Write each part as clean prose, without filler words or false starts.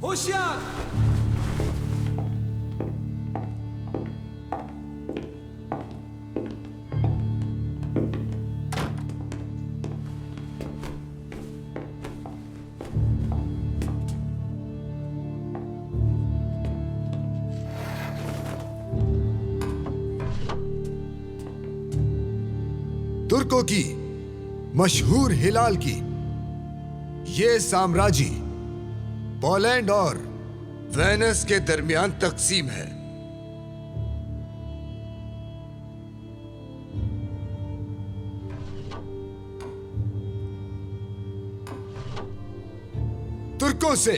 होशियार। तुर्कों की मशहूर हिलाल की ये साम्राज्य पोलैंड और वेनिस के दरमियान तकसीम है। तुर्कों से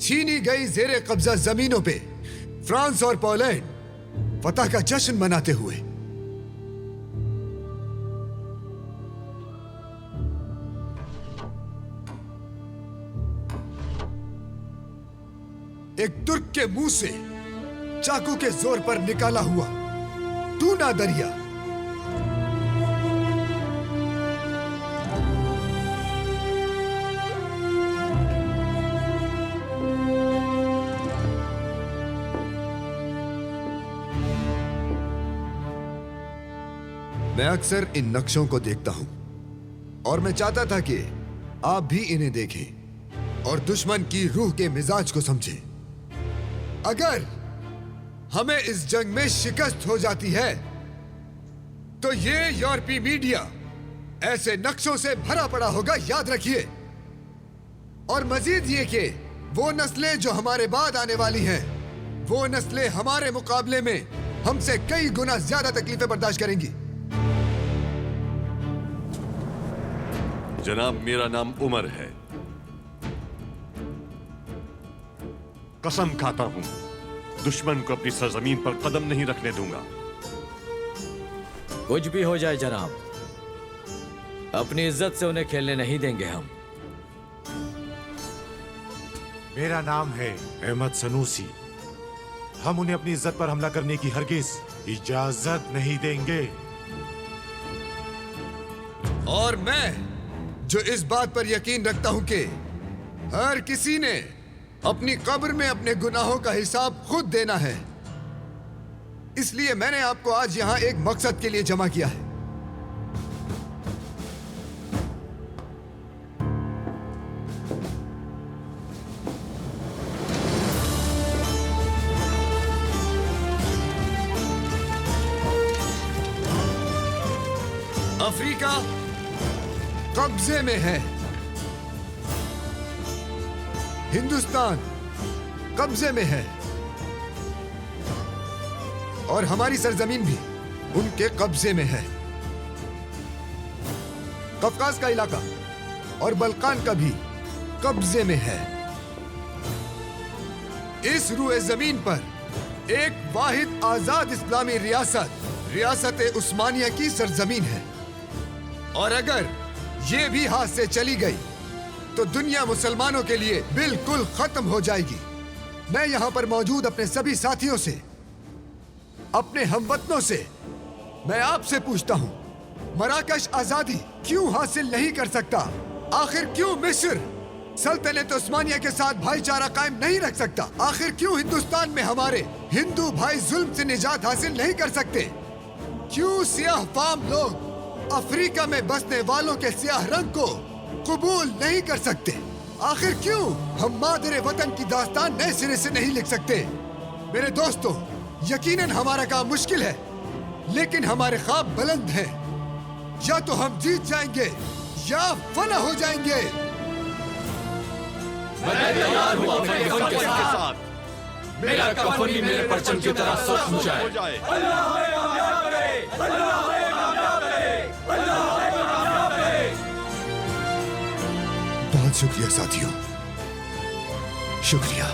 छीनी गई जेरे कब्जा जमीनों पे फ्रांस और पोलैंड फतह का जश्न मनाते हुए एक तुर्क के मुंह से चाकू के जोर पर निकाला हुआ टूना दरिया मैं अक्सर इन नक्शों को देखता हूं और मैं चाहता था कि आप भी इन्हें देखें और दुश्मन की रूह के मिजाज को समझें। अगर हमें इस जंग में शिकस्त हो जाती है तो ये यूरोपीय मीडिया ऐसे नक्शों से भरा पड़ा होगा, याद रखिए। और मजीद ये कि वो नस्लें जो हमारे बाद आने वाली हैं, वो नस्लें हमारे मुकाबले में हमसे कई गुना ज्यादा तकलीफें बर्दाश्त करेंगी। जनाब, मेरा नाम उमर है। कसम खाता हूं, दुश्मन को अपनी सरजमीन पर कदम नहीं रखने दूंगा। कुछ भी हो जाए जनाब, अपनी इज्जत से उन्हें खेलने नहीं देंगे हम। मेरा नाम है अहमद सनूसी। हम उन्हें अपनी इज्जत पर हमला करने की हरगिज इजाजत नहीं देंगे। और मैं जो इस बात पर यकीन रखता हूं कि हर किसी ने अपनी कब्र में अपने गुनाहों का हिसाब खुद देना है, इसलिए मैंने आपको आज यहां एक मकसद के लिए जमा किया है। अफ्रीका कब्जे में है, हिंदुस्तान कब्जे में है और हमारी सरजमीन भी उनके कब्जे में है। कफकाज का इलाका और बल्कान का भी कब्जे में है। इस रुए जमीन पर एक वाहिद आजाद इस्लामी रियासत उस्मानिया की सरजमीन है और अगर ये भी हाथ से चली गई तो दुनिया मुसलमानों के लिए बिल्कुल खत्म हो जाएगी। मैं यहां पर मौजूद अपने सभी साथियों से, अपने हमवतनों से मैं आपसे पूछता हूं, मराकश आजादी क्यों हासिल नहीं कर सकता? आखिर क्यों मिस्र सल्तनत उस्मानिया के साथ भाईचारा कायम नहीं रख सकता? आखिर क्यों हिंदुस्तान में हमारे हिंदू भाई जुल्म से निजात हासिल नहीं कर सकते? क्यों सियाह फाम लोग अफ्रीका में बसने वालों के सियाह रंग को कबूल नहीं कर सकते? आखिर क्यों हम मादरे वतन की दास्तान नए सिरे से नहीं लिख सकते? मेरे दोस्तों, यकीनन हमारा काम मुश्किल है, लेकिन हमारे ख्वाब बुलंद हैं। या तो हम जीत जाएंगे या फना हो जाएंगे। मैं तैयार हूं अपने कफन के साथ। मेरा कफन भी मेरे परचम की तरह सुर्ख हो जाए। अल्लाह हमें कामयाब करे, अल्लाह हमें कामयाब करे, अल्लाह हमें कामयाब करे। बहुत शुक्रिया साथियों, शुक्रिया।